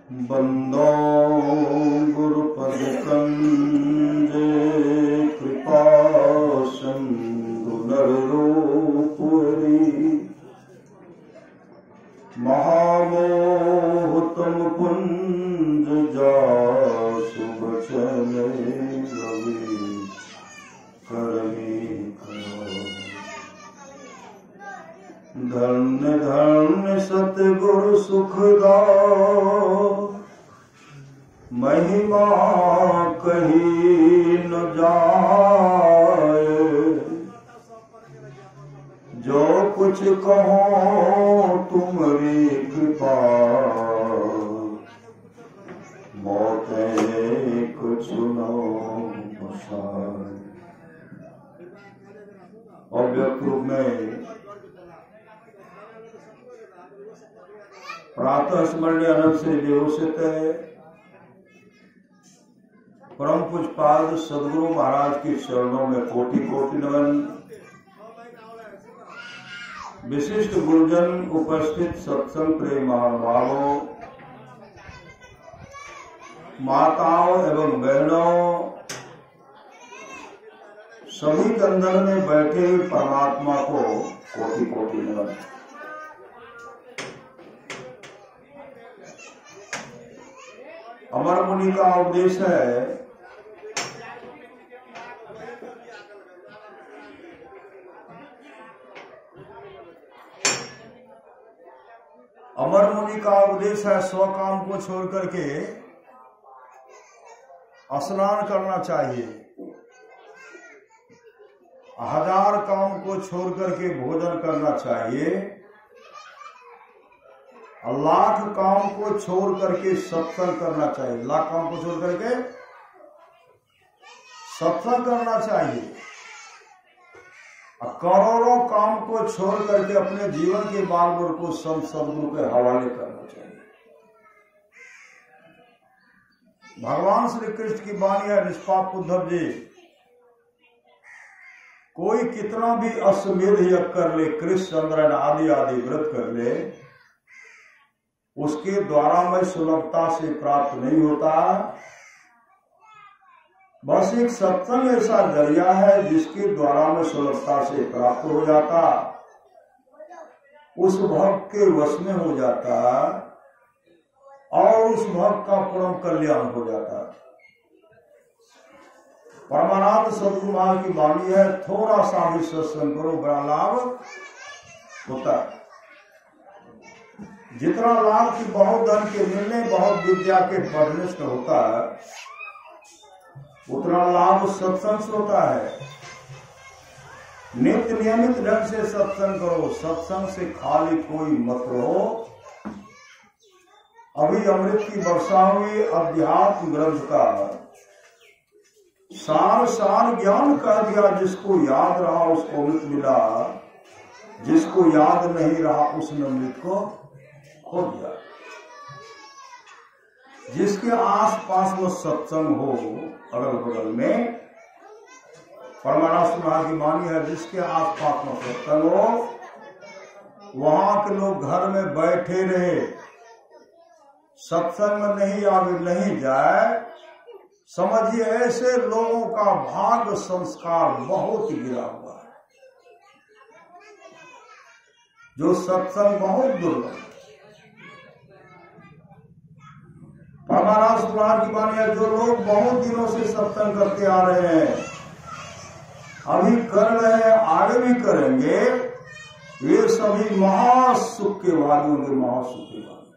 बंदो गुरुपद कंजे कृपा सिंधु नर रूप महामोह तुम कुंज जासु बचन रवि करनी करो। धन्य धन्य सतगुरु सुखदाओ महिमा कही न जाए। जो कुछ कहो तुम्हारी कृपा मौते कुछ नो बसाए। अव्यक्त रूप में प्रातः स्मरणीय अनंत से देवोचित परम पूज्यपाद सदगुरु महाराज के चरणों में कोटि कोटि नमन। विशिष्ट गुरुजन, उपस्थित सत्संग प्रेम महानुभावों, माताओं एवं बहनों, सभी कंधर में बैठे हुए परमात्मा को कोटि कोटि नमन। अमर मुनि का उपदेश है स्व काम को छोड़ करके स्नान करना चाहिए। 1000 काम को छोड़ करके भोजन करना चाहिए। लाख काम को छोड़ करके सत्संग करना चाहिए। लाख काम को छोड़ करके सत्संग करना चाहिए। करोड़ों काम को छोड़ करके अपने जीवन के मार्ग को संत सदगुरु के हवाले करना चाहिए। भगवान श्री कृष्ण की वाणी है, निष्पाप उद्धव जी, कोई कितना भी अश्वमेध यज्ञ कर ले, कृष्ण चंद्रन आदि आदि व्रत कर ले, उसके द्वारा में सुलभता से प्राप्त नहीं होता। बस एक सत्संग ऐसा जरिया है जिसके द्वारा में सुलभता से प्राप्त हो जाता, उस भक्त के वश में हो जाता और उस भक्त का परम कल्याण हो जाता। परमानंद सदगुरु महाराज की वाणी है, थोड़ा सा भी सत्संग करो बड़ा लाभ होता है। जितना लाभ की बहुत धन के मिलने, बहुत विद्या के पढ़ने से होता है, उतना लाभ सत्संग से होता है। नित्य नियमित ढंग से सत्संग करो, सत्संग से खाली कोई मत रहो। अभी अमृत की वर्षा हुई, अध्यात्म ग्रंथ का सार सार ज्ञान कह दिया। जिसको याद रहा उसको अमृत मिला, जिसको याद नहीं रहा उसने अमृत को खो दिया। जिसके आस पास में सत्संग हो, अगल बगल में, परमानंद महाराज की वाणी है, जिसके आस पास में सत्संग हो, वहां के लोग घर में बैठे रहे, सत्संग में नहीं आवे नहीं जाए, समझिए ऐसे लोगों का भाग्य संस्कार बहुत गिरा हुआ है। जो सत्संग बहुत दुर्लभ। परमानंद महाराज की वाणी है, जो लोग बहुत दिनों से सत्संग करते आ रहे हैं, अभी कर रहे हैं, आगे भी करेंगे, वे सभी महासुख के वादियों के महासुख के वादी।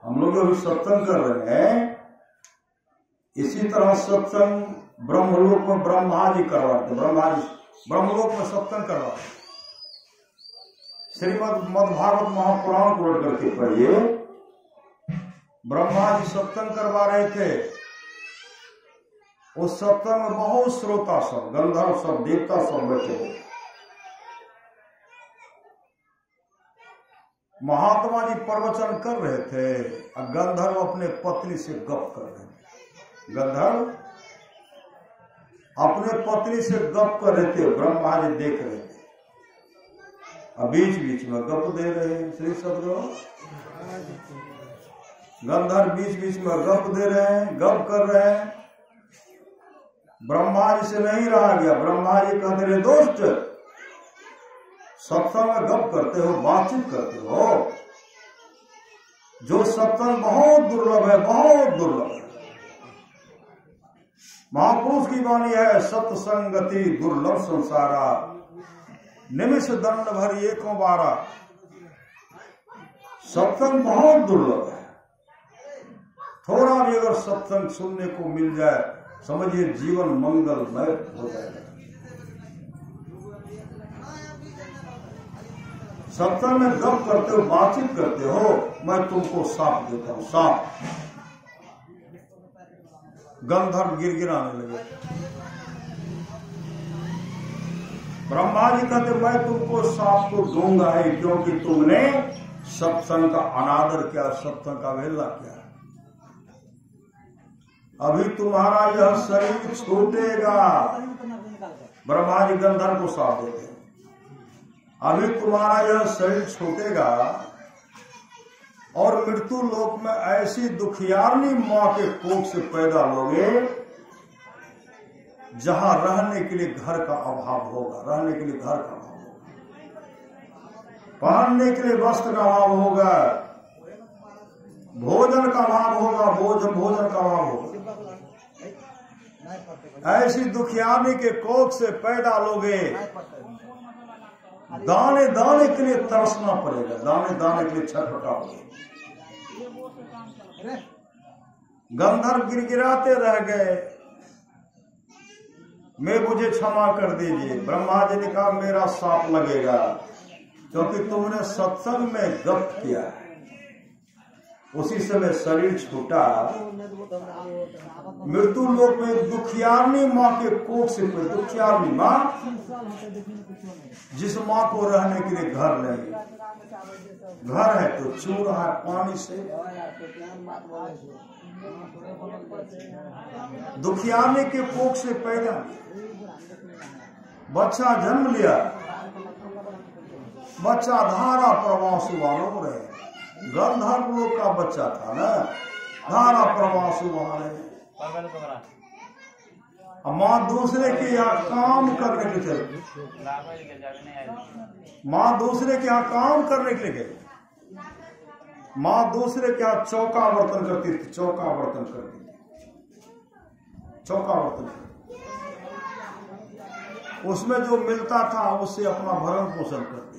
हम लोग अभी सत्संग कर रहे हैं, इसी तरह सत्संग ब्रह्मलोक में ब्रह्मा जी करवाते, ब्रह्मलोक में सत्संग करवाते। श्रीमद मद्भागवत महापुराण को उलट करके पढ़िए, ब्रह्मा जी सत्संग करवा रहे थे। उस सत्संग में बहुत श्रोता सब, गंधर्व सब, देवता सब बैठे। महात्मा जी प्रवचन कर रहे थे और गंधर्व अपने पत्नी से गप कर रहे थे। गंधर्व अपने पत्नी से गप कर रहे थे, ब्रह्मा जी देख रहे थे। अब बीच बीच में गप दे रहे हैं श्री सदगुरु। गंधर्व बीच बीच में गप दे रहे हैं, गप कर रहे हैं। ब्रह्मा जी से नहीं रहा गया। ब्रह्मा जी कहते रे दोस्त, सत्संग में गप करते हो, बातचीत करते हो, जो सत्संग बहुत दुर्लभ है, बहुत दुर्लभ है। महापुरुष की वाणी है, सत्संगति दुर्लभ संसारा, निमिष दंड भर एको बारा। सत्संग बहुत दुर्लभ है। थोड़ा भी अगर सत्संग सुनने को मिल जाए, समझिए जीवन मंगलमय हो जाएगा। सत्संग में गप करते हो, बातचीत करते हो, मैं तुमको साप देता हूं, साप। गंधर्व गिड़गिड़ाने लगे। ब्रह्मा जी कहते मैं तुमको साप को दूंगा ही, क्योंकि तुमने सत्संग का अनादर किया, सत्संग का अवहेलना किया। अभी तुम्हारा यह शरीर छूटेगा। ब्रह्मा जी गंधर्व को साप देते हैं, अभी तुम्हारा यह शरीर छूटेगा और मृत्यु लोक में ऐसी दुखियारनी मां के कोख से पैदा लोगे जहां रहने के लिए घर का अभाव होगा, रहने के लिए घर का अभाव होगा, पहनने के लिए वस्त्र का अभाव होगा, भोजन का अभाव होगा, भोजन का अभाव होगा। ऐसी दुखियारनी के कोख से पैदा लोगे, दाने दाने के लिए तरसना पड़ेगा, दाने दाने के लिए छटपटाओगे। गंधर्व गिड़गिड़ाते रह गए, मैं मुझे क्षमा कर दीजिए। ब्रह्मा जी ने कहा मेरा साप लगेगा, क्योंकि तुमने सत्संग में गप किया है। उसी समय शरीर छूटा। मृत्यु लोक में दुखियारनी माँ के कोख से, दुखियारनी माँ, जिस माँ को रहने के लिए घर नहीं, घर है तो चूर रहा है पानी से। दुखियारनी के कोख से पैदा, बच्चा जन्म लिया, बच्चा धारा प्रवाह सुबह रहे। गंधर्व लोग का बच्चा था ना, धारा प्रवाह सुबह रहे। माँ दूसरे के यहाँ काम करने के लिए चली, माँ दूसरे के यहाँ काम करने के लिए गई। माँ दूसरे के यहाँ चौका बर्तन करती थी, चौका बर्तन करती थी, चौका बर्तन करती। उसमें जो मिलता था उससे अपना भरण पोषण करती थी।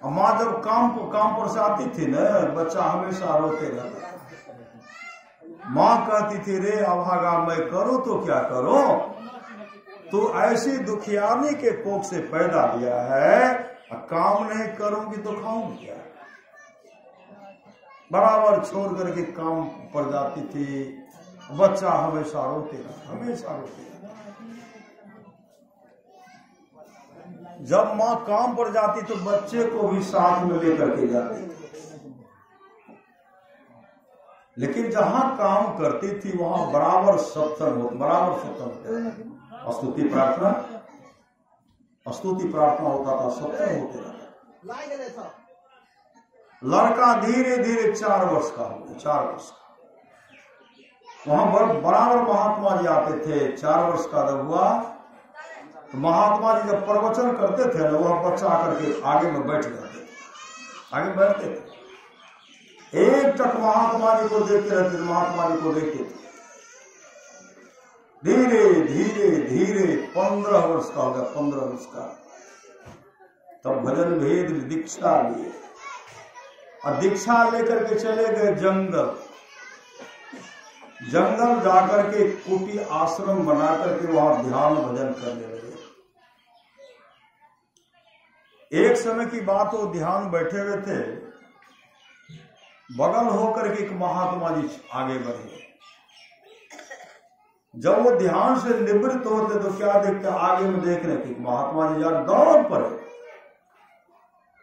माँ जब काम पर से आती थी ना, बच्चा हमेशा रोते रहता। माँ कहती थी रे अभागा, मैं करूं तो क्या करूं, तो ऐसी दुखियारनी के कोख से पैदा लिया है, काम नहीं करूंगी तो खाऊंगी क्या। बराबर छोड़ करके काम पर जाती थी, बच्चा हमेशा रोते रहता, हमेशा रोते रहता। जब माँ काम पर जाती तो बच्चे को भी साथ में लेकर के जाती, लेकिन जहां काम करती थी वहां बराबर सत्संग होता, बराबर सत्संग होता। स्तुति प्रार्थना होता था, सत्संग होते रहता। लड़का धीरे धीरे 4 वर्ष का हो गया, 4 वर्ष का। वहां बराबर महात्मा जी आते थे। 4 वर्ष का जब हुआ तो महात्मा जी जब प्रवचन करते थे ना, वह बच्चा आकर के आगे में बैठ जाते थे, आगे बैठते थे। एक टक महात्मा जी को देखते रहते थे, महात्मा जी को देखते थे। धीरे धीरे धीरे 15 वर्ष का हो गया, 15 वर्ष का। तब भजन भेद दीक्षा लिए और दीक्षा लेकर के चले गए जंगल। जंगल जाकर के कुटी आश्रम बना करके वहां ध्यान भजन करने लगे। एक समय की बात, वो ध्यान बैठे हुए थे, बगल होकर के एक महात्मा जी आगे बढ़े। जब वो ध्यान से निवृत्त होते तो क्या देखते, आगे में देखने की महात्मा जी यार दौड़ पड़े,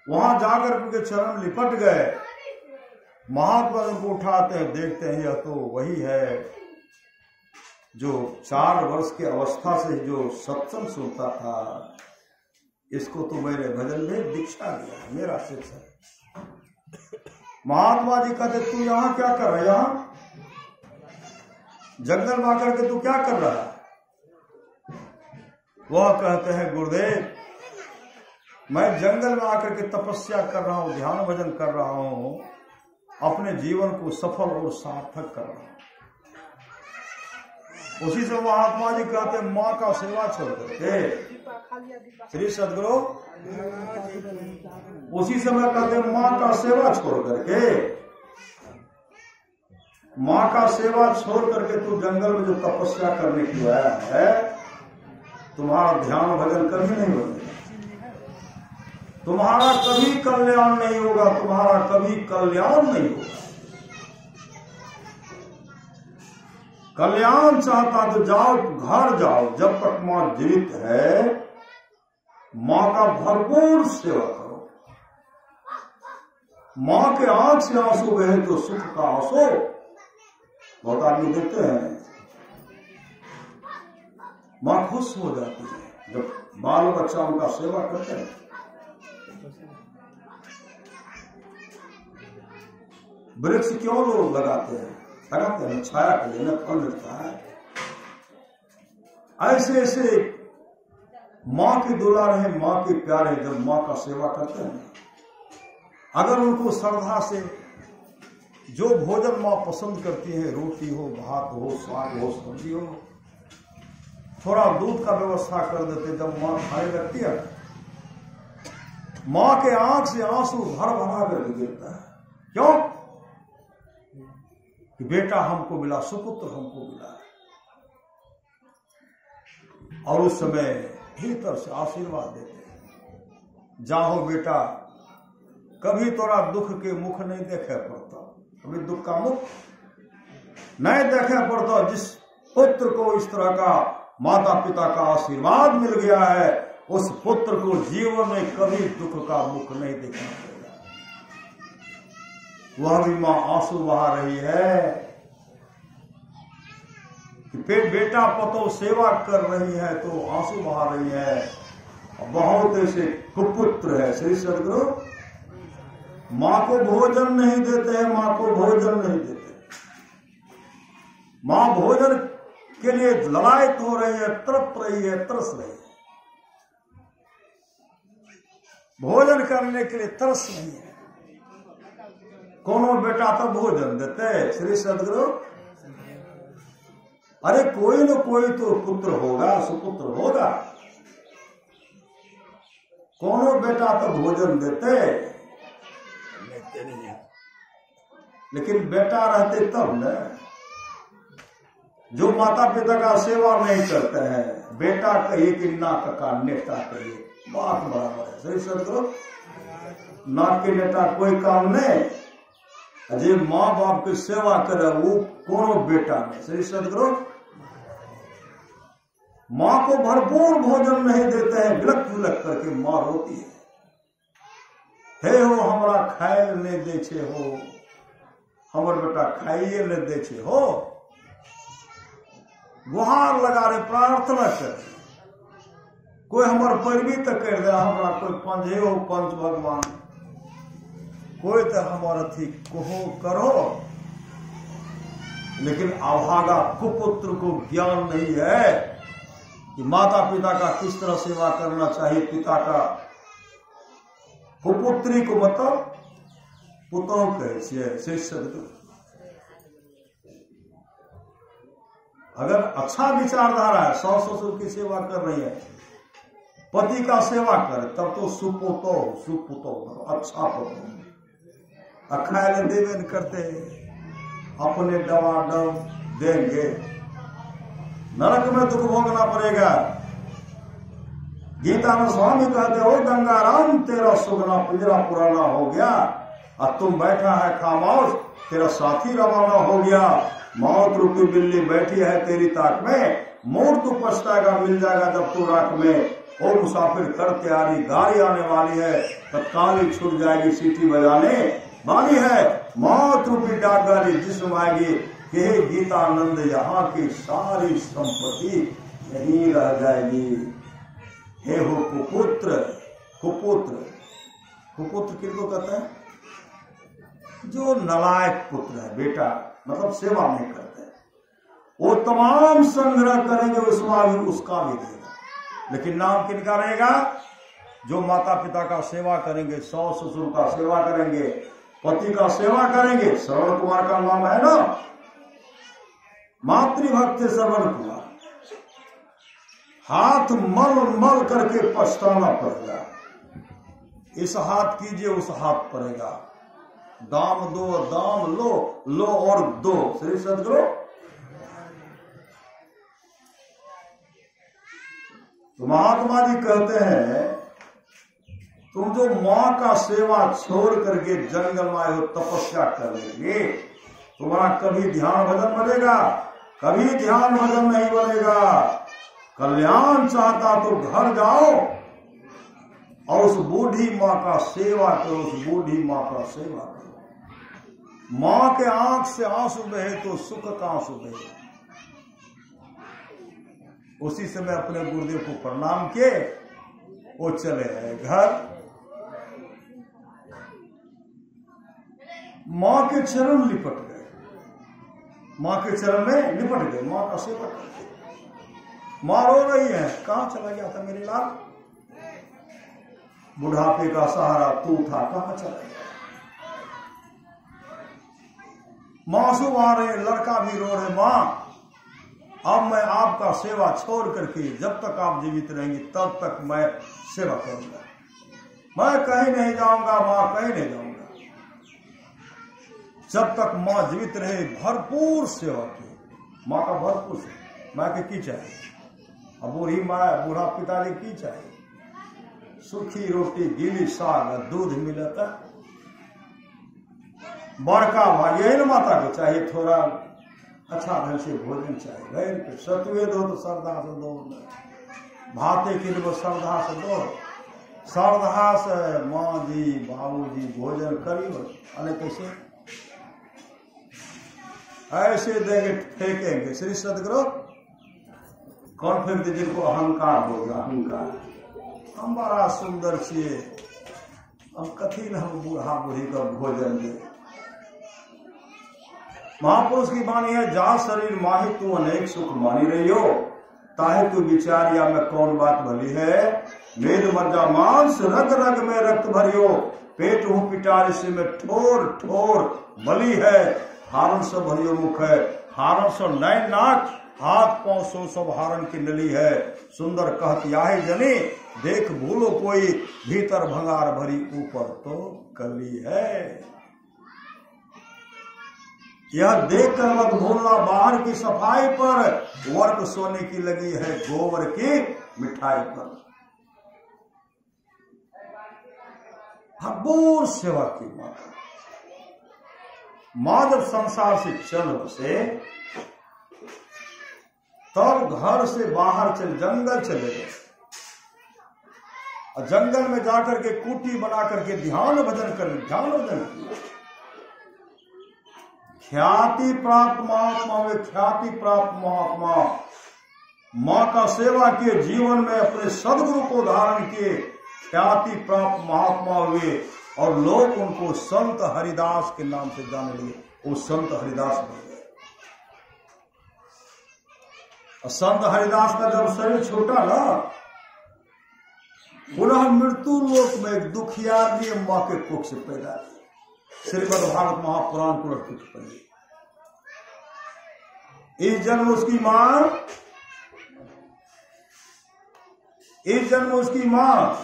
वहां जाकर उनके चरण लिपट गए। महात्मा जी को उठाते हैं, देखते हैं यह तो वही है जो 4 वर्ष की अवस्था से जो सत्संग सुनता था, इसको तो मैंने भजन में दीक्षा दिया, मेरा शिष्य है। महात्मा जी कहते तू यहां क्या कर रहा है, यहां जंगल में आकर के तू क्या कर रहा है? वह कहते हैं गुरुदेव मैं जंगल में आकर के तपस्या कर रहा हूं, ध्यान भजन कर रहा हूं, अपने जीवन को सफल और सार्थक कर रहा हूं। उसी से महात्मा जी कहते हैं माँ का सेवा छोड़ करके, श्री सदगुरु उसी समय कहते हैं माँ का सेवा छोड़ करके, माँ का सेवा छोड़ करके तू जंगल में जो तपस्या करने के लिए आया है, तुम्हारा ध्यान भजन कभी नहीं बनेगा, तुम्हारा कभी कल्याण नहीं होगा, तुम्हारा कभी कल्याण नहीं होगा। कल्याण चाहता तो जाओ, घर जाओ, जब तक मां जीवित है मां का भरपूर सेवा करो। मां के आंख से आंसू बहे तो सुख का आंसू, बहुत आदमी देखते हैं मां खुश हो जाती है जब बाल बच्चा उनका सेवा करते हैं। वृक्ष क्यों लोग लगाते हैं? लगाते हैं छाया के लिए, फल मिलता है। ऐसे ऐसे माँ की दुलार है, माँ के प्यारे जब माँ का सेवा करते हैं, अगर उनको श्रद्धा से जो भोजन माँ पसंद करती है, रोटी हो, भात हो, साग हो, सब्जी हो, थोड़ा दूध का व्यवस्था कर देते, जब माँ खाने लगती है माँ के आंख से आंसू भर भरा करके गिरता है। क्यों? कि बेटा हमको मिला, सुपुत्र हमको मिला। और उस समय भीतर से आशीर्वाद देते हैं, जाओ बेटा कभी तोरा दुख के मुख नहीं देखे पड़ता, कभी दुख का मुख नहीं देखे पड़ता। जिस पुत्र को इस तरह का माता पिता का आशीर्वाद मिल गया है, उस पुत्र को जीवन में कभी दुख का मुख नहीं देखना पड़ेगा। वह भी मां आंसू बहा रही है कि बेटा पतो सेवा कर रही है तो आंसू बहा रही है। बहुत ऐसे कुपुत्र है, श्री सदगुरु मां को भोजन नहीं देते हैं, मां को भोजन नहीं देते। मां भोजन के लिए ललायत हो रही है, तड़प रही है, तरस रही है, भोजन करने के लिए तरस नहीं है। कोनो बेटा तो भोजन देते श्री सदगुरु। अरे कोई न कोई तो पुत्र होगा, सुपुत्र होगा, कोनो बेटा तो भोजन देते नहीं है। लेकिन बेटा रहते तब न, जो माता पिता का सेवा नहीं करते हैं, बेटा कहिए कि नाक का नेता कहिए, बात बराबर है। श्री सदगुरु नाक के नेता कोई काम नहीं, अजय माँ बाप की सेवा करे वो कोनो बेटा नहीं। श्री सदगुरु माँ को भरपूर भोजन नहीं देते हैं, विलक विलक करके माँ रोती है, हे हो हमरा खाए नहीं दे छे हो, हमर बेटा खाइए नहीं दे छे हो। गुहार लगा रहे, प्रार्थना कर, कोई हमार पैरवी तो कर दे, हमरा कोई पंजे हो पंच भगवान, कोई तो हमार अथी कहो करो। लेकिन अभागा कुपुत्र को ज्ञान नहीं है कि माता पिता का किस तरह सेवा करना चाहिए, पिता का। कुपुत्री को मतलब पुतोह कहे श्री सदगुरु। अगर अच्छा विचारधारा है, सास ससुर की सेवा कर रही है, पति का सेवा करे, तब तो सुपुतो अच्छा पुतो। अखायल देवे न करते, अपने डवाडव देंगे, नरक में दुख भोगना पड़ेगा। गीता में स्वामी कहते हो गंगाराम तेरा सुगना पिंजरा पुराना हो गया, और तुम बैठा है खामोश, तेरा साथी रवाना हो गया। मौत रूपी बिल्ली बैठी है तेरी ताक में, मोड़ तू पछताएगा मिल जाएगा जब तू राख में। ओ मुसाफिर कर तैयारी, गाड़ी आने वाली है, तत्काल ही छूट जाएगी सीटी बजाने वाली है। मौत रूपी डाक गाड़ी जिसमें आएगी, हे गीतानंद यहाँ की सारी संपत्ति यहीं रह जाएगी। हे हो कुपुत्र, कुपुत्र, कुपुत्र किसको कहते हैं? जो नलायक पुत्र है, बेटा मतलब सेवा नहीं करते, वो तमाम संग्रह करेंगे, उसका भी देगा, लेकिन नाम किनका रहेगा? जो माता पिता का सेवा करेंगे, सास ससुर का सेवा करेंगे, पति का सेवा करेंगे। श्रवण कुमार का नाम है ना, मातृभक्त श्रवण कुमार। हाथ मल मल करके पछताना पड़ेगा, इस हाथ कीजिए उस हाथ पड़ेगा, दाम दो दाम लो, लो और दो। श्री सदगुरु तो महात्मा जी कहते हैं, तुम जो मां का सेवा छोड़ करके जंगल में आए हो तपस्या कर लेंगे, तुम्हारा कभी ध्यान भजन बनेगा? कभी ध्यान भजन नहीं बनेगा। कल्याण चाहता तो घर जाओ और उस बूढ़ी माँ का सेवा करो, उस बूढ़ी माँ का सेवा करो। माँ के आंख से आंसू बहे तो सुख का आंसू बहे। उसी समय अपने गुरुदेव को प्रणाम किए, वो चले गए घर। माँ के चरण लिपट गए, माँ के चरण में लिपट गए, माँ का सेवा करते। माँ रो रही है, कहां चला गया था मेरे लाल? बुढ़ापे का सहारा तू था, कहां चला गया? मासूम आ रहे, लड़का भी रो रहे, माँ अब मैं आपका सेवा छोड़ करके जब तक आप जीवित रहेंगे तब तक मैं सेवा करूंगा, मैं कहीं नहीं जाऊंगा, माँ कहीं नहीं जाऊंगा। जब तक माँ जीवित रहे भरपूर सेवा की, माँ का भरपूर सेवा। माँ के की चाहिए? अब बूढ़ी माँ बूढ़ा पिताजी की चाहिए? सूखी रोटी, गीली साग, दूध मिलता। बड़का भाई यही ना माता को चाहिए, थोड़ा अच्छा ढंग से भोजन चाहिए। सतुए दो तो श्रद्धा से दो, भाते के लिए श्रद्धा से दो, श्रद्धा से माँ जी बाबू जी भोजन करियो। अरे कैसे ऐसे देंगे फेंकेंगे। श्री सदगुरु कौन फेंकते? जिनको अहंकार होगा, अहंकार हम बड़ा सुंदर छिए, हम कथी न हम बूढ़ा बूढ़ी का भोजन दे। महापुरुष की वाणी है, जा शरीर माही तू अनेक सुख मानी रही हो, ताहे तू विचारिया में कौन बात भली है। मेद मज्जा मांस रग रग में रक्त भरियो, पेट हूँ पिटारी से में ठोर ठोर बली है। हारण सब भरियो मुख है, हारण सो नैन नाक, हाथ पांव सो सब हारण की नली है। सुंदर कहत याहे जने, देख भूलो कोई, भीतर भंगार भरी ऊपर तो कली है। यह देख कर मत भूलना, बाहर की सफाई पर वर्क सोने की लगी है, गोबर की मिठाई पर। भरपूर सेवा की माँ। माँ जब संसार से चल बसे तब घर से बाहर जंगल चले गए, और जंगल में जाकर के कुटी बना करके ध्यान भजन कर, ध्यान भजन किया। ख्याति प्राप्त महात्मा में ख्याति प्राप्त महात्मा माँ का सेवा किए, जीवन में अपने सदगुरु को धारण किए, ख्याति प्राप्त महात्मा हुए, और लोग उनको संत हरिदास के नाम से जाने लगे। वो संत हरिदास बन गए। संत हरिदास का जब शरीर छूटा ना, पुनः मृत्यु लोक में एक दुखियारी माँ के कोख से पैदा हुई। श्रीमद् भागवत महापुराण को रखी पड़ी। इस जन्म उसकी मां, इस जन्म उसकी मां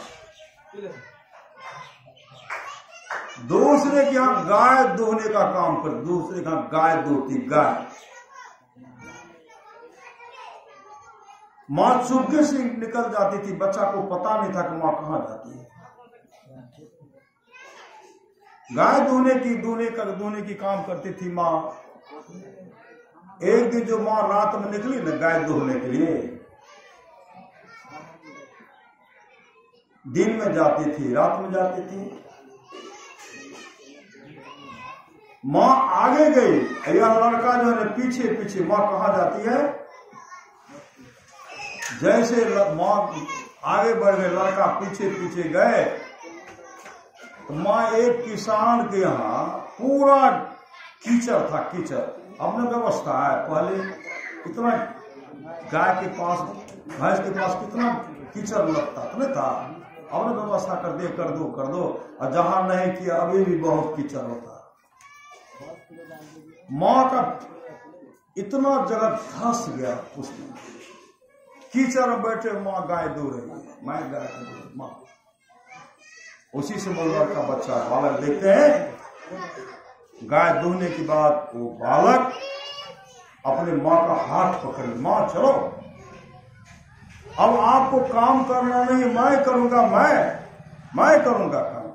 दूसरे के यहां गाय दोहने का काम कर, दूसरे के यहां गाय दोहती। गाय मां चुपके से निकल जाती थी, बच्चा को पता नहीं था कि मां कहां जाती है। गाय दोहने की काम करती थी मां। एक दिन जो मां रात में निकली ना गाय दोहने के लिए, दिन में जाती थी, रात में जाती थी। मां आगे गई, यह लड़का जो है पीछे पीछे। मां कहां जाती है? जैसे मां आगे बढ़ गए, लड़का पीछे पीछे गए, तो माँ एक किसान के यहाँ पूरा कीचड़ था, कीचड़। अब न व्यवस्था है, पहले कितना गाय के पास, भैंस के पास कितना कीचड़ लगता नहीं था। अब न व्यवस्था कर दो, और जहां नहीं किया अभी भी बहुत कीचड़ होता। माँ का इतना जगह धंस गया उसमें, कीचड़ में बैठे माँ गाय दो रही है, मैं गाय को दो माँ। उसी से मलबर का बच्चा बालक देखते हैं, गाय दूहने के बाद वो बालक अपने माँ का हाथ पकड़े, माँ चलो अब आपको काम करना नहीं, मैं करूंगा, मैं करूंगा काम,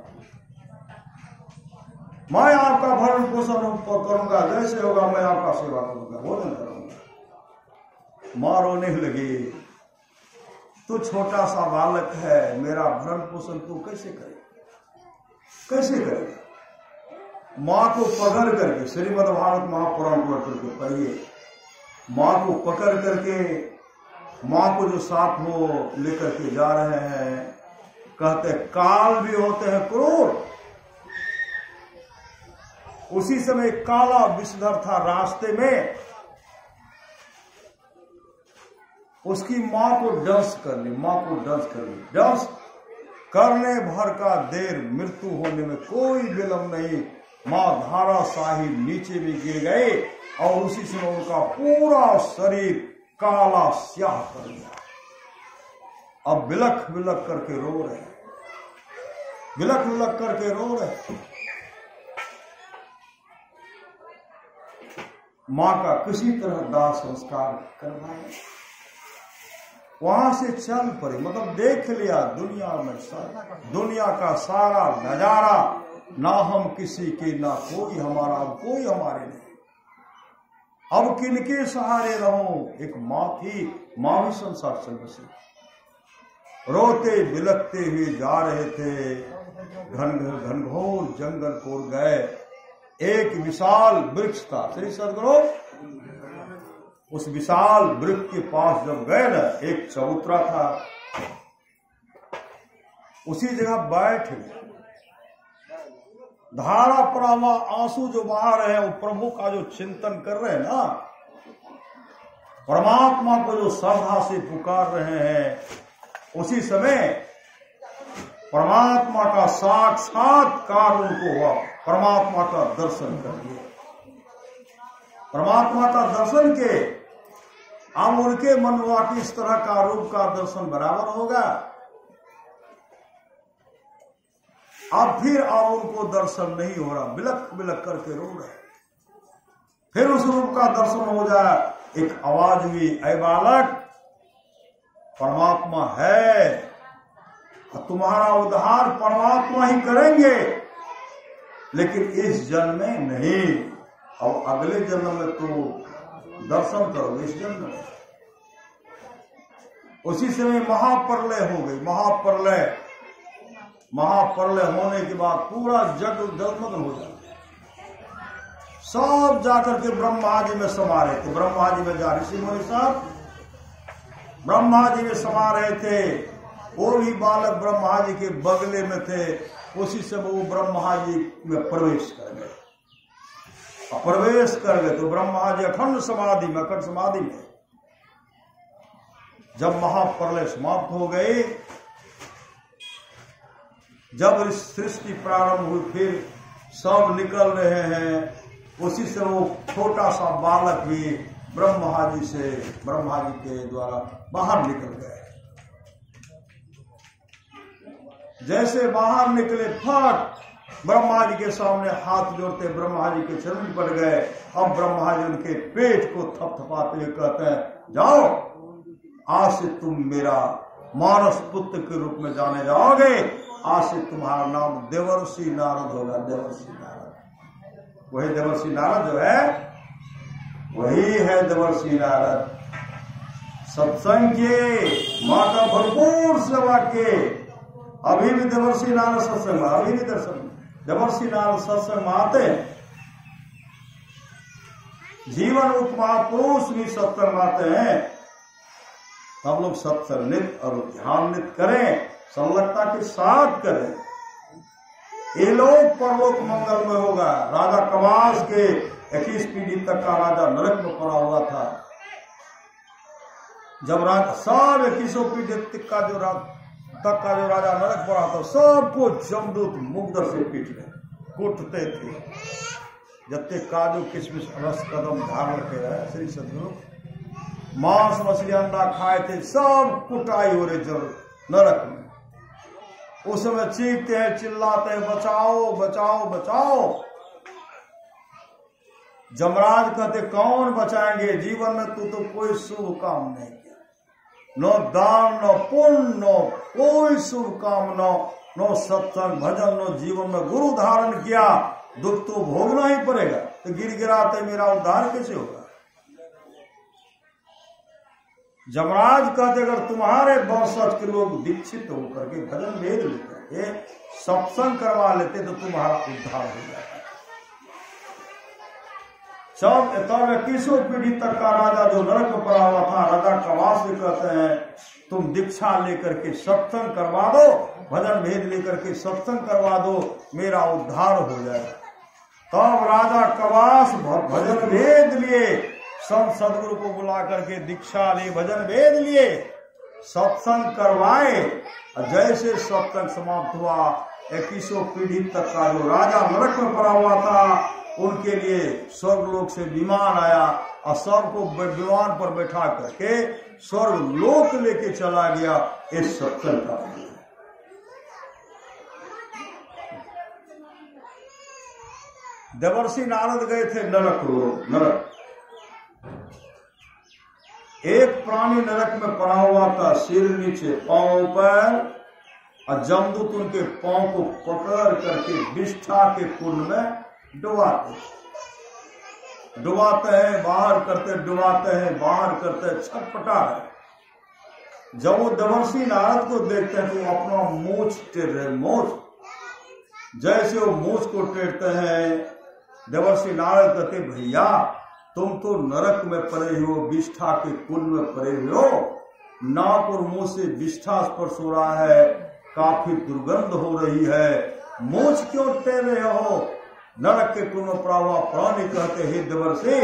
मैं आपका भरण पोषण करूंगा, जैसे होगा मैं आपका सेवा करूंगा, भोजन करूंगा। माँ रोने लगी, तू छोटा सा बालक है, मेरा भरण पोषण तू कैसे करेगा, कैसे करेगा। माँ को पकड़ करके, श्रीमद् भागवत महापुराण करके पढ़िए, माँ को पकड़ करके, माँ को जो साथ हो लेकर के जा रहे हैं, कहते काल भी होते हैं क्रूर। उसी समय काला विषधर था रास्ते में, उसकी माँ को डंस कर ली, डंस करने भर का देर, मृत्यु होने में कोई विलंब नहीं। माँ धाराशाही नीचे भी गिर गए और उसी समय उनका पूरा शरीर काला स्याह कर गया। अब बिलख बिलख करके रो रहे, बिलख करके रो रहे। माँ का किसी तरह दाह संस्कार करवाए, वहां से चल पड़े, मतलब देख लिया दुनिया में दुनिया का सारा नजारा, ना हम किसी के, ना कोई हमारा, अब कोई हमारे नहीं, अब किनके सहारे रहो। एक माँ थी, माँ भी संसार से बसी, रोते बिलखते हुए जा रहे थे, घनघोर जंगल को गए। एक विशाल वृक्ष था, श्री सदगुरु, उस विशाल वृक्ष के पास जब गए न, एक चबूतरा था, उसी जगह बैठ गए। धारा प्रवाह आंसू जो बहा रहे हैं, वो प्रभु का जो चिंतन कर रहे हैं ना, परमात्मा को जो श्रद्धा से पुकार रहे हैं, उसी समय परमात्मा का साक्षात्कार उनको हुआ। परमात्मा का दर्शन करिए, परमात्मा का दर्शन के, अब उनके मन हुआ कि इस तरह का रूप का दर्शन बराबर होगा। अब फिर अब उनको दर्शन नहीं हो रहा, बिलख बिलख करके रो रहे। फिर उस रूप का दर्शन हो जाए, एक आवाज हुई, ऐ बालक, परमात्मा है, तुम्हारा उद्धार परमात्मा ही करेंगे, लेकिन इस जन्म में नहीं, और अगले जन्म में तो दर्शन करोगे, इस जन्म में। उसी समय महाप्रलय हो गई, महाप्रलय होने के बाद पूरा जग जलमग्न हो जाता, सब जाकर के ब्रह्मा जी में समा रहे थे। ब्रह्मा जी में जा ऋषि मुनि साहब ब्रह्मा जी में समा रहे थे, वो भी बालक ब्रह्मा जी के बगले में थे। उसी से वो ब्रह्मा जी में प्रवेश कर गए, तो ब्रह्मा जी अखंड समाधि में, जब महाप्रलय समाप्त हो गई, जब सृष्टि प्रारंभ हुई, फिर सब निकल रहे हैं, उसी से वो छोटा सा बालक भी ब्रह्मा जी के द्वारा बाहर निकल गए। जैसे बाहर निकले, फट ब्रह्मा जी के सामने हाथ जोड़ते ब्रह्मा जी के चरण पड़ गए। अब ब्रह्मा जी उनके पेट को थपथपाते हुए कहते हैं, जाओ, आज से तुम मेरा मानस पुत्र के रूप में जाने जाओगे, आज से तुम्हारा नाम देवर्षि नारद होगा। देवर्षि नारद, वही देवर्षि नारद जो है, वही है देवर्षि नारद। सत्संग के, माँ का भरपूर सेवा के, अभी भी देवर्षि नारद सत्संग में, अभी भी देवर्षि नारद सत्संग में आते हैं। जीवन रूप महापुरुष भी सत्संग में आते हैं। हम लोग सत्संग नित्य और ध्यान नित्य करें, संलग्नता के साथ करें। ये लोग परलोक मंगल में होगा। राजा कवास के 21 पीढ़ी तक का राजा नरक में पड़ा हुआ था। जब राजा सब 21 पीढ़ी तक का जो राजा नरक पड़ा था, सबको जमदूत मुग्धर से पीट रहे, कूटते थे। जत्ते काजू किशमिश रस कदम धारण के रहे श्री सदगुरु, मांस मछली अंडा खाए थे, सब कुटाई हो रहे नरक में। उस समय चीखते हैं, चिल्लाते हैं, बचाओ बचाओ बचाओ। जमराज कहते कौन बचाएंगे, जीवन में तू तो कोई शुभ काम नहीं किया, न दान न पुण्य न कोई शुभ काम, न सत्संग भजन, न जीवन में गुरु धारण किया, दुख तो भोगना ही पड़ेगा। तो गिर गिराते मेरा उद्धार कैसे होगा। जमराज कहते अगर तुम्हारे वंशज के लोग दीक्षित होकर के भजन वेद लेकर के सत्संग करवा लेते तो तुम्हारा उद्धार हो जाता। तब 21 पीढ़ी तक का राजा जो नरक में पड़ा हुआ था, राजा कवास से कहते हैं तुम दीक्षा लेकर के सत्संग करवा दो, भजन भेद लेकर के सत्संग करवा दो, मेरा उद्धार हो जाएगा। तब राजा कवास भजन भेद लिए, सब सदगुरु को बुला करके दीक्षा लिए, भजन भेद लिए, सत्संग करवाए। जैसे सत्संग समाप्त हुआ, 21 पीढ़ी तक का जो राजा नरक में पड़ा हुआ था, उनके लिए स्वर्ग लोक से विमान आया और सबको विमान पर बैठा करके स्वर्ग लोक लेके चला गया। इस सत्संग का देवर्षि नारद गए थे नरक। एक प्राणी नरक में पड़ा हुआ था, सिर नीचे पांव पर, और जमदूत उनके पांव को पकड़ करके विष्ठा के कुंड में डुबाते हैं, बाहर करते, डुबाते हैं, बाहर करते, छटपटा है। जब वो देवर्षि नारद को देखते हैं तो अपना मूछ टेढ़ रहे, मूछ जैसे वो मूछ को टेढ़ते हैं, देवर्षि नारद कहते भैया तुम तो नरक में पड़े हो, विष्ठा के कुंड में पड़े हो, नाक और मुंह से विष्ठा स्पर्श हो रहा है, काफी दुर्गंध हो रही है, मूछ क्यों टेढ़ रहे हो। नरक के कुंड में पड़ा हुआ प्राणी कहते हे देवर्षि,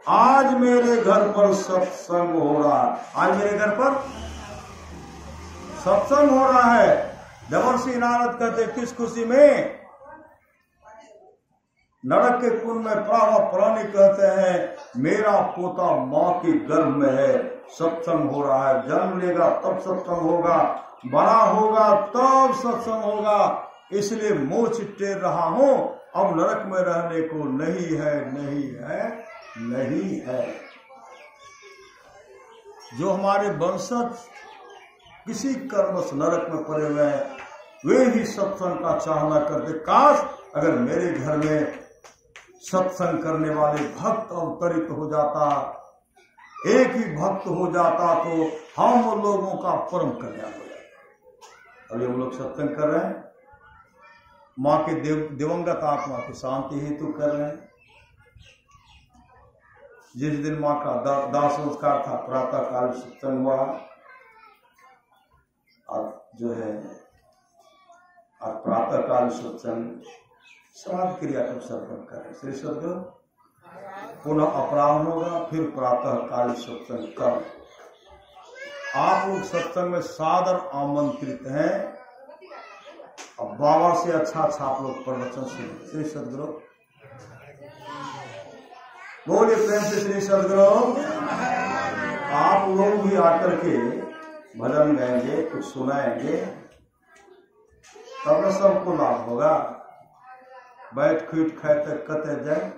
आज मेरे घर पर सत्संग हो रहा है, आज मेरे घर पर सत्संग हो रहा है। देवर्षि नारद कहते किस खुशी में। नरक के कुंड में पड़ा हुआ प्राणी कहते हैं मेरा पोता माँ के गर्भ में है, सत्संग हो रहा है, जन्म लेगा तब सत्संग होगा, बड़ा होगा तब सत्संग होगा, इसलिए मूछ टेढ़ रहा हूं, अब नरक में रहने को नहीं है, नहीं है, नहीं है। जो हमारे वंशज किसी कर्मवश नरक में पड़े हुए हैं, वे ही सत्संग का चाहना करते, काश अगर मेरे घर में सत्संग करने वाले भक्त अवतरित हो जाता, एक ही भक्त हो जाता तो हम लोगों का परम कल्याण हो जाता। अभी हम लोग सत्संग कर रहे हैं, माँ के दिवंगत आत्मा की शांति हेतु कर रहे हैं। जिस दिन माँ का दाह संस्कार था, प्रातः काल सत्संग हुआ, अब जो है अब प्रातः काल सत्संग श्राद्ध क्रिया का सत्संग करें श्री सदगुरु, पुनः अपराह्न होगा, फिर प्रातः काल सत्संग कर। आप लोग सत्संग में सादर आमंत्रित हैं। अब बाबा से अच्छा आप लोग प्रवचन सुने श्री सदगुरु, बोलिए प्रेम से श्री सदगुरु। आप लोग भी आकर के भजन गाएंगे, कुछ सुनाएंगे, तब न सबको लाभ होगा। बैठ खीट खाए तक कते जाए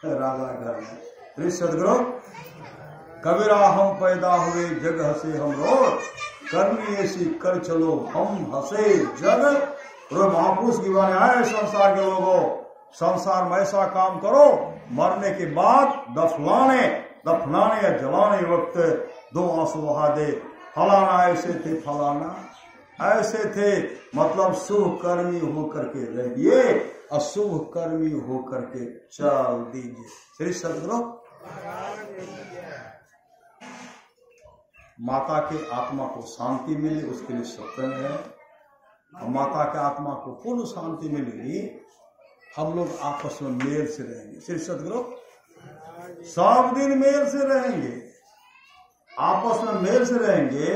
राजा घर में श्री सदगुरु। कबीरा हम पैदा हुए जग हंसे हम रोड, करनी ऐसी कर चलो हम हंसे जग। महापुरुष की बात आए संसार के लोगों, संसार में ऐसा काम करो, मरने के बाद दफनाने या जलाने वक्त दो आंसू बहा दे, फलाना ऐसे थे, फलाना ऐसे थे, मतलब शुभ कर्मी होकर के रहिए, अशुभ कर्मी होकर के चल दीजिए श्री सदगुरु। माता के आत्मा को शांति मिले उसके लिए सत्संग है। और माता के आत्मा को पूर्ण शांति मिलेगी, हम लोग आपस में मेल से रहेंगे। श्री सद्गुरु सब दिन मेल से रहेंगे, आपस में मेल से रहेंगे।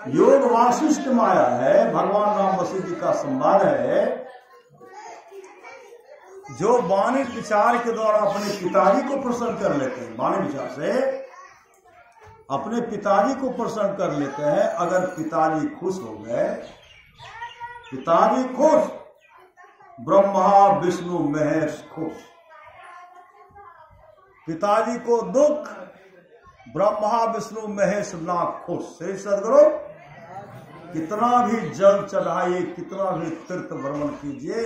योग वासिष्ठ माया है, भगवान राम वशिष्ठ जी का संवाद है, जो वाणी विचार के द्वारा अपने पिताजी को प्रसन्न कर लेते हैं। वाणी विचार से अपने पिताजी को प्रसन्न कर लेते हैं। अगर पिताजी खुश हो गए, पिताजी खुश, ब्रह्मा विष्णु महेश खुश। पिताजी को दुख, ब्रह्मा विष्णु महेश ना खुश। श्री सद्गुरु कितना भी जल चढ़ाइए, कितना भी तीर्थ भ्रमण कीजिए,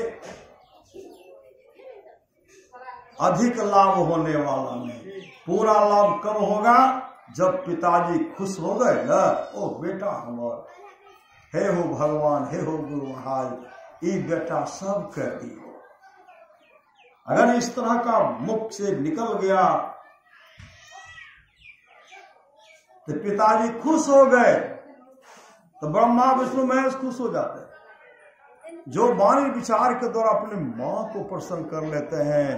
अधिक लाभ होने वाला नहीं। पूरा लाभ कब होगा? जब पिताजी खुश हो गए ना, ओ बेटा हमार, हे हो भगवान, हे हो गुरु महाराज, ये बेटा सब कहती हो। अगर इस तरह का मुख से निकल गया तो पिताजी खुश हो गए, तो ब्रह्मा विष्णु महेश खुश हो जाते हैं। जो वाणी विचार के द्वारा अपने माँ को प्रसन्न कर लेते हैं,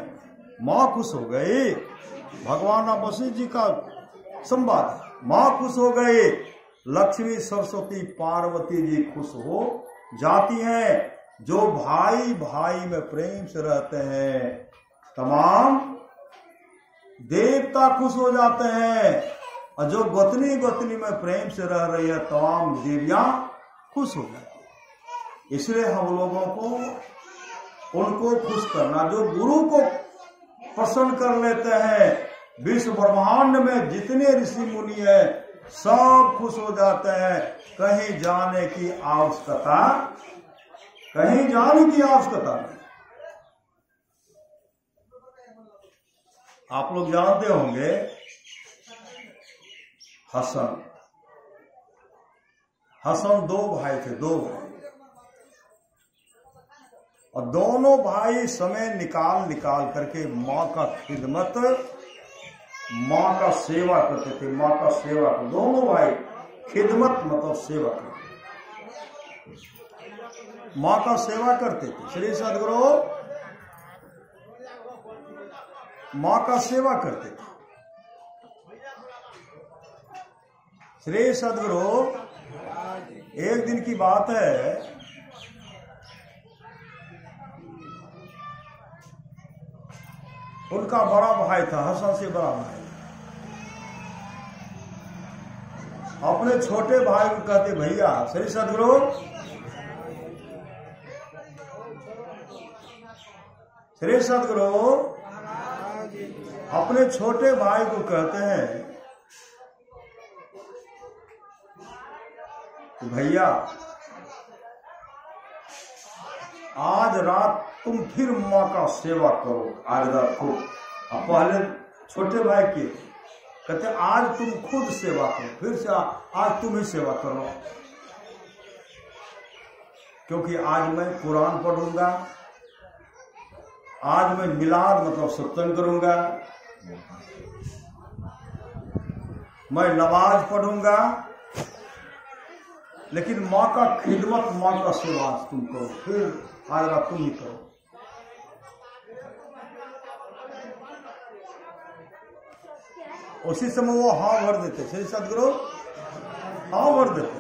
माँ खुश हो गई। भगवान वशिष्ठ जी का संवाद है, माँ खुश हो गई, लक्ष्मी सरस्वती पार्वती जी खुश हो जाती हैं। जो भाई भाई में प्रेम से रहते हैं, तमाम देवता खुश हो जाते हैं। और जो गोतनी गोतनी में प्रेम से रह रही है, तमाम देवियां खुश हो जाती हैं। इसलिए हम लोगों को उनको खुश करना, जो गुरु को प्रसन्न कर लेते हैं, विश्व ब्रह्मांड में जितने ऋषि मुनि है सब खुश हो जाते हैं। कहीं जाने की आवश्यकता, कहीं जाने की आवश्यकता नहीं। आप लोग जानते होंगे हसन दो भाई थे, दो भाई, और दोनों भाई समय निकाल निकाल करके माँ का खिदमत, माँ का सेवा करते थे। माँ का सेवा कर, दोनों भाई खिदमत मतलब सेवा करते, माँ का सेवा करते थे। श्री सद्गुरु माँ का सेवा करते थे। श्री सद्गुरु एक दिन की बात है, उनका बड़ा भाई था, हसन से बड़ा भाई, अपने छोटे भाई को कहते भैया। श्री सद्गुरु श्री सद्गुरु अपने छोटे भाई को कहते हैं कि भैया आज रात तुम फिर माँ का सेवा करो, आज रात को। अब पहले छोटे भाई के कहते आज तुम खुद सेवा करो, फिर से आज तुम ही सेवा करो, क्योंकि आज मैं कुरान पढ़ूंगा, आज मैं मिलाद मतलब सत्संग करूंगा, मैं नमाज पढ़ूंगा, लेकिन माँ का खिदमत, माँ का सेवा तुम करो, फिर आज रात तुम ही करो। उसी समय वो हाँ भर देते। श्री सद्गुरु हाँ भर देते,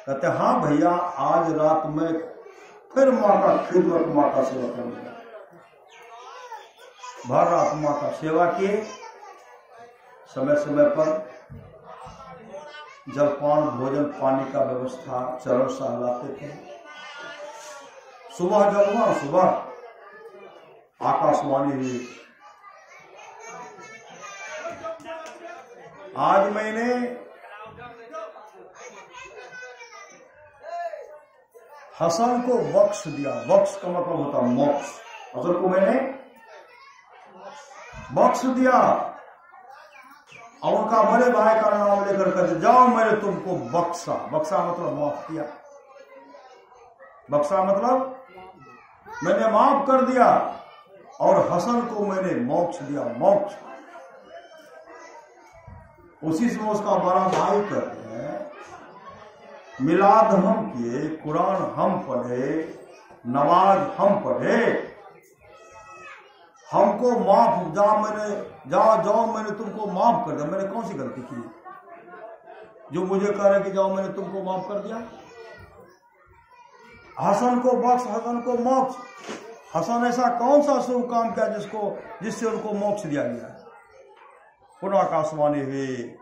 कहते हाँ भैया आज रात में फिर माँ का खिदमत, माँ का सेवा करूंगा। भर रात माँ का सेवा किए, समय समय पर जलपान भोजन पानी का व्यवस्था चरण सहलाते थे। सुबह जब हुआ, सुबह आकाशवाणी हुई, आज मैंने हसन को बख्श दिया। बख्श का मतलब होता मोक्ष। हसन को मैंने बख्श दिया और उनका बड़े भाई का नाम लेकर कर जाओ, मैंने तुमको बख्शा। बख्शा मतलब माफ किया, बख्शा मतलब मैंने माफ कर दिया और हसन को मैंने मोक्ष दिया। मोक्ष उसी से उसका बड़ा भाई कहते हैं, मिलाद हम किए, कुरान हम पढ़े, नमाज हम पढ़े, हमको माफ जाओ मैंने तुमको माफ कर दिया। मैंने कौन सी गलती की जो मुझे कह रहे कि जाओ मैंने तुमको माफ कर दिया? हसन को बख्श, हसन को मोक्ष। हसन ऐसा कौन सा शुभ काम किया जिससे उनको मोक्ष दिया गया? पुनः आकाशवाणी हुई,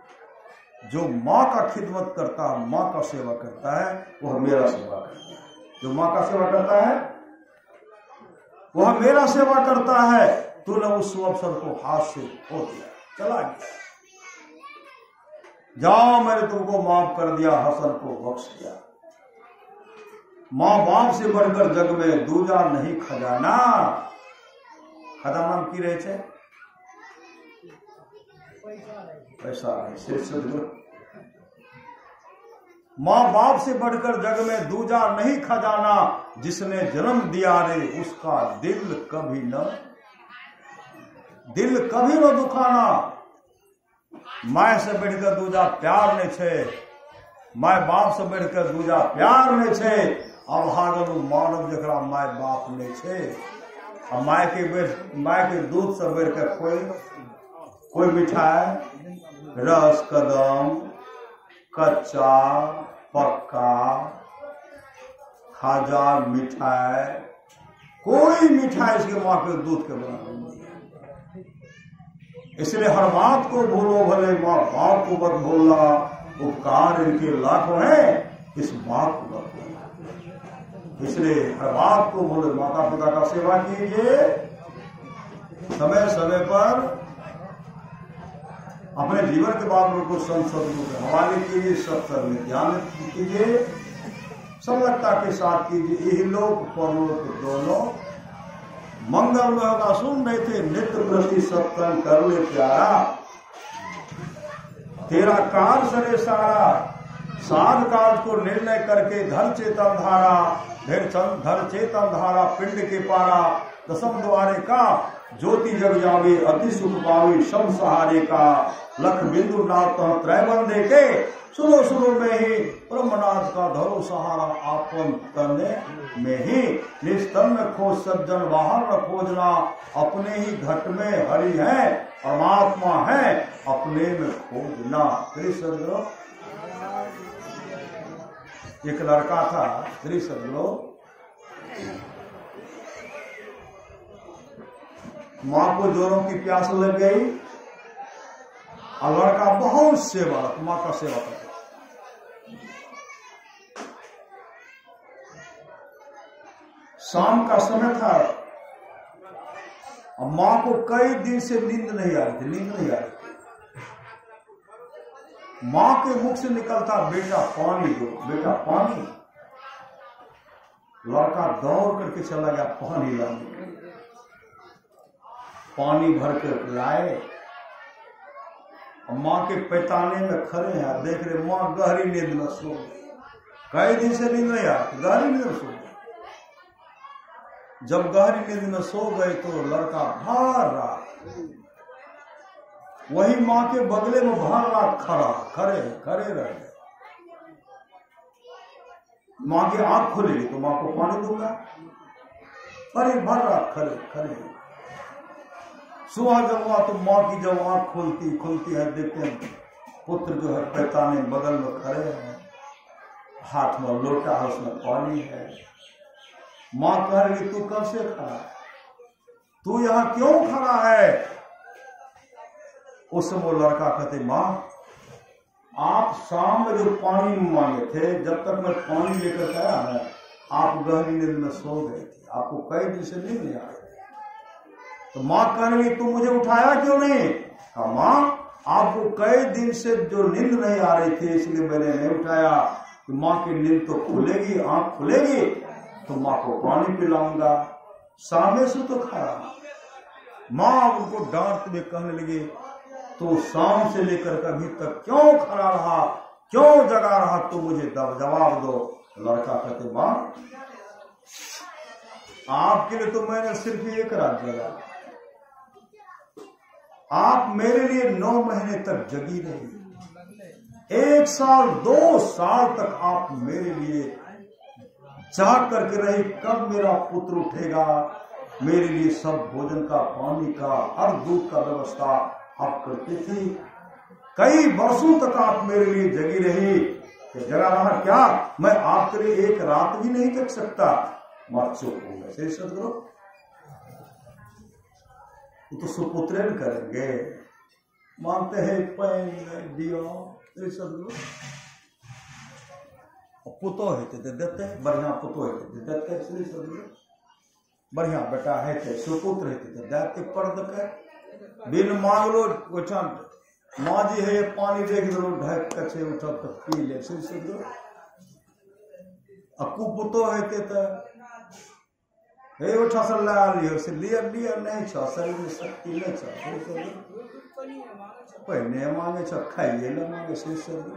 जो माँ का खिदमत करता है, माँ का सेवा करता है, वह मेरा सेवा करता है। जो माँ का सेवा करता है वह मेरा सेवा करता है। तूने उस अवसर को हाथ से खो दिया, चला गया। जाओ मैंने तुमको माफ कर दिया, हसन को बख्श दिया। माँ बाप से बढ़कर जग में दूजा नहीं खजाना। खजाना की रहे थे पैसा है। माँ बाप से बढ़कर जग में दूजा नहीं खजाना, जिसने जन्म दिया रे उसका दिल कभी न दुखाना। माय से बढ़कर दूजा प्यार नहीं छे, माय बाप से बढ़कर दूजा प्यार नहीं छे। अब हागल मानव जकरा माय बाप नहीं छे, और माय के दूध से बढ़कर कोई मिठाई, रस, कदम, कच्चा, पक्का, खाजा, मिठाई, कोई मिठाई इसके माँ के दूध के बराबर नहीं है। इसलिए हर बात को भूलो भले, माँ बाप को मत भूलना। उपकार इनके लाखों हैं, इस बात को मत भूलना। इसलिए हर बात को भूलो। माता पिता का सेवा कीजिए, समय समय पर अपने जीवन के बाद उनको संसद के हवाले कीजिए, सत्संग में ध्यान कीजिए, समझता के साथ कीजिए। यही लोग परलोक दोनों मंगल में होगा। सुन रहे थे, नित्य प्रति सत्संग कर ले प्यारा, तेरा काल सरे सारा। साध काल को निर्णय करके धर चेतन धारा, पिंड के पारा। दसम द्वारे का ज्योति जग जावे, अति सुख पावे शम सहारे का। लख बिंदु नाथ त्रैबंदे के, सुनो में ही ब्रह्मनाथ का धरो सहारा। आपन तने में ही निस्तन खोज सज्जन, बाहर न खोजना। अपने ही घट में हरि है, परमात्मा है, अपने में खोजना। सदगुरु, एक लड़का था, श्री सदगुरु, माँ को जोरों की प्यास लग गई, और लड़का बहुत सेवा, माँ का सेवा करता। शाम का समय था, और माँ को कई दिन से नींद नहीं आ रही थी। माँ के मुख से निकलता, बेटा पानी दो, बेटा पानी। लड़का दौड़ करके चला गया पानी लाने। पानी भर कर लाए, माँ के पैताने में खड़े हैं, देख रहे माँ गहरी नींद में सो गई। कई दिन से नींद नहीं आती, गहरी नींद में सो गई। जब गहरी नींद में सो गए तो लड़का भर रात वही माँ के बगले में भर रात खड़े रह गए। माँ की आंख खुलेगी तो माँ को पानी दूंगा, अरे भर रात खड़े। सुबह जब हुआ तो माँ की जब आंख खुलती है, देखते हैं पुत्र जो है पैताने बगल में खड़े हैं, हाथ में लोटा है, उसमें पानी है। माँ कह रही तू कब से खड़ा है, तू यहाँ क्यों खड़ा है? उस समय लड़का कहते माँ आप शाम में जो पानी मांगे थे, जब तक मैं पानी लेकर गया है आप गहरी नींद में सो गए थे, आपको कई दिन से नींद नहीं आ रही। तो माँ कहने लगी तू मुझे उठाया क्यों नहीं? कहा माँ आपको कई दिन से जो नींद नहीं आ रही थी इसलिए मैंने नहीं उठाया। कि माँ की नींद तो खुलेगी, आंख खुलेगी तो माँ को पानी पिलाऊंगा, सामने से तो खड़ा। माँ उनको डांटते हुए कहने लगी तो शाम से लेकर कभी तक क्यों खड़ा रहा, क्यों जगा रहा, तो मुझे जवाब दो। लड़का कहते माँ आपके लिए तो मैंने सिर्फ एक रात जगा, आप मेरे लिए 9 महीने तक जगी रही, 1 साल 2 साल तक आप मेरे लिए चाह करके रही, कब मेरा पुत्र उठेगा। मेरे लिए सब भोजन का, पानी का, हर दूध का व्यवस्था आप करते थे। कई वर्षों तक आप मेरे लिए जगी रही। जगा रहा क्या, मैं आपके लिए एक रात भी नहीं तक सकता। मत चुप हो गए। सही सदगुरु, तो सुपुत्र करेंगे, मानते हैं पैन दियो। सही सदगुरु, पुतो है तो देते, बढ़िया पुतो है तो देते। सही सदगुरु, बढ़िया बेटा है तो सुपुत्र है तो देते पर्द के बिन मांगलो। ओछा माँ जी है, ये पानी देख लो, ढक कछे उठा तो पी ले। सही सदगुरु, अक्कू पुतो है तो हे उठा से ला लियो, से लिया नहीं छ, शरीर में शक्ति नहीं छ। पहने मांगे छ, खाइए न मांगे। सही सदगुरु,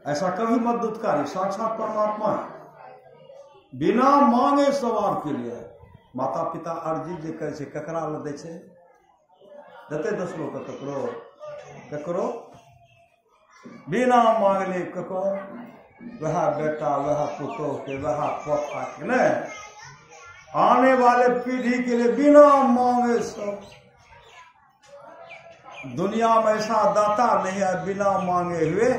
ऐसा कभी मत दुत्कारी। साक्षात परमात्मा बिना मांगे सब आपके लिए। माता पिता अर्जी जे करे छे, ककरा ल दै छे, देते 10 लोग ककरो बिना मांगले, कको वह बेटा, वह पुतो के, वह पोता के ने आने वाले पीढ़ी के लिए बिना मांगे सब। दुनिया में ऐसा दाता नहीं है बिना मांगे हुए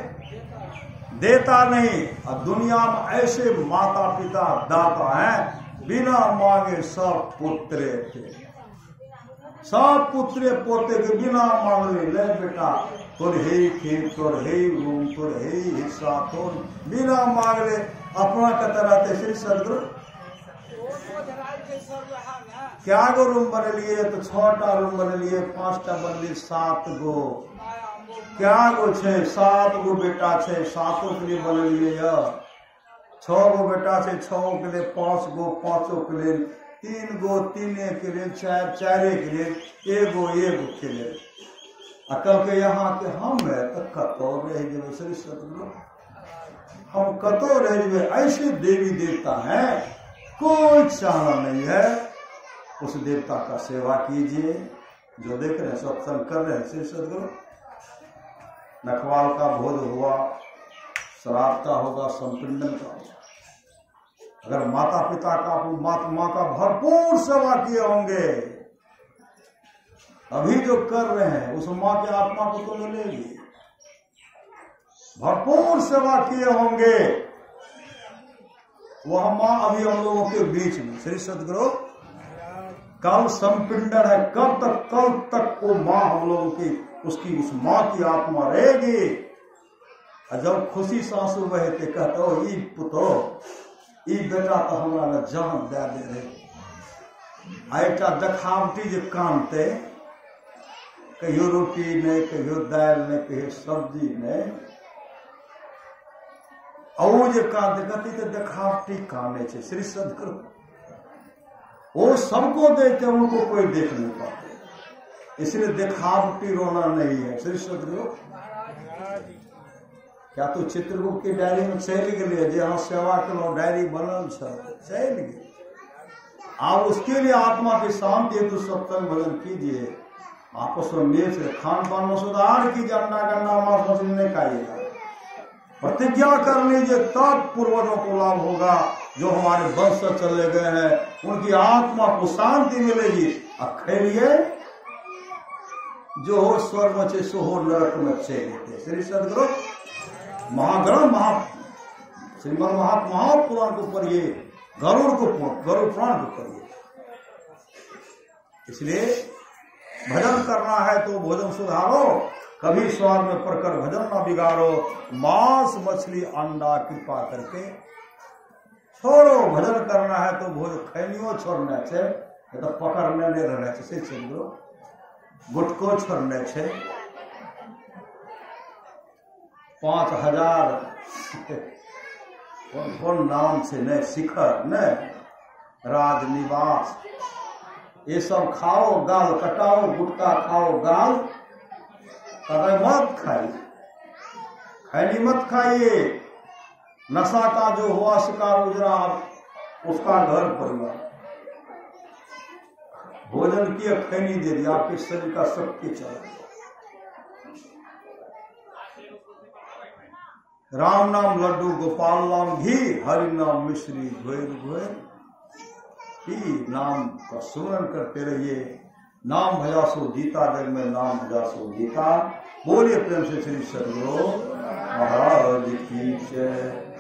देता नहीं। और दुनिया में ऐसे माता पिता दाता हैं, बिना मांगे सब पुत्र थे। सब पुत्र पोते के बिना मांगे, ले बेटा तोर हे खेत, तोर हे रूम, तोर हे हिस्सा, तोर बिना मांगले अपना कहते रहते। श्री सदगुरु, क्या गो रूम बने लिए, तो 6टा रूम बने लिए, 5टा बन लिए, 7 गो क्या गो छे, 7 गो बेटा छे, 7 के लिए बने लिए। 6 गो बेटा छे, 6 के लिए, 5 गो 5 के लिए, 3 गो 3 के लिए, 4 के लिए, 1 गो के लिए। अकल के यहाँ के हम कतो रह गए। श्री सदगुरु, हम कतो रह गए। ऐसे देवी देवता हैं, कोई चाहना नहीं है। उस देवता का सेवा कीजिए। जो देख रहे हैं सत्संग कर रहे हैं। श्री सदगुरु, नखवाल का भोज हुआ, श्राद्ध का होगा, संपिंडन का होगा। अगर माता पिता का, माँ का भरपूर सेवा किए होंगे, अभी जो कर रहे हैं उस माँ की आत्मा को तो मिलेगी। भरपूर सेवा किए होंगे, वह माँ अभी हम लोगों के बीच में। श्री सदगुरु, कल संपिंडन है, कल तक वो माँ हम लोगों की, उसकी उस माँ की आत्मा रहेगी। और जब खुशी सासू बहते कहते हो ई पुतो, ई बेटा तो हमारा जान दे दे रहे। ऐटा देखावटी जो कानते, कहियो रोटी नहीं, कहियो दाल नहीं, कहियो सब्जी नहीं, और जो कानते कहती तो देखावटी काने छे। श्री सदगुरु, वो सबको देखते, उनको कोई देख नहीं पाते, इसलिए देखावटी रोना नहीं है। श्री सदगुरु, क्या तो चित्रगुप्त की डायरी में चल गए, जहाँ सेवा के डायरी बनल चल गए। आप उसके लिए आत्मा की शांति हेतु सत्संग भजन कीजिए। आपस में मेल से खान पान में सुधार की, अंडा गन्ना मांस मछली नहीं खाइएगा। प्रतिज्ञा कर लीजिए, तब पूर्वजों को लाभ होगा। जो हमारे वंश से चले गए हैं उनकी आत्मा को शांति मिलेगी। अब खेलिए, जो हो स्वर्ग में सो हो नरक में चले। श्री सदगुरु, महाग्रंथ श्रीमद महापुराण को पढ़िए, गरुड़ पुराण को पढ़िए। इसलिए भजन करना है तो भोजन सुधारो, कभी स्वाद में पड़कर भजन ना बिगाड़ो। मांस मछली अंडा कृपा करके छोड़ो। भजन करना है तो भोज खैनियो छोड़ना है, तो पकड़ने नहीं रहना चाहिए। गुटको छोड़ने छे। 5000 कौन नाम से न शिखर न राजनिवास, ये सब खाओ, गाल कटाओ, गुटका खाओ, गाल कभी मत खाइए, खैनी मत खाइए। नशा का जो हुआ शिकार उजरा, उसका घर परिवार। भोजन की खैनी दे दिया, आपके शरीर का शक्ति चला। राम नाम लड्डू गोपाल नाम घी, हरि नाम मिश्री घोर घोर। नाम का सुमरन करते रहिए। नाम भजा सो जीता, जग में नाम भजा सो जीता। बोलिए प्रेम से श्री सद्गुरु महाराज की जय।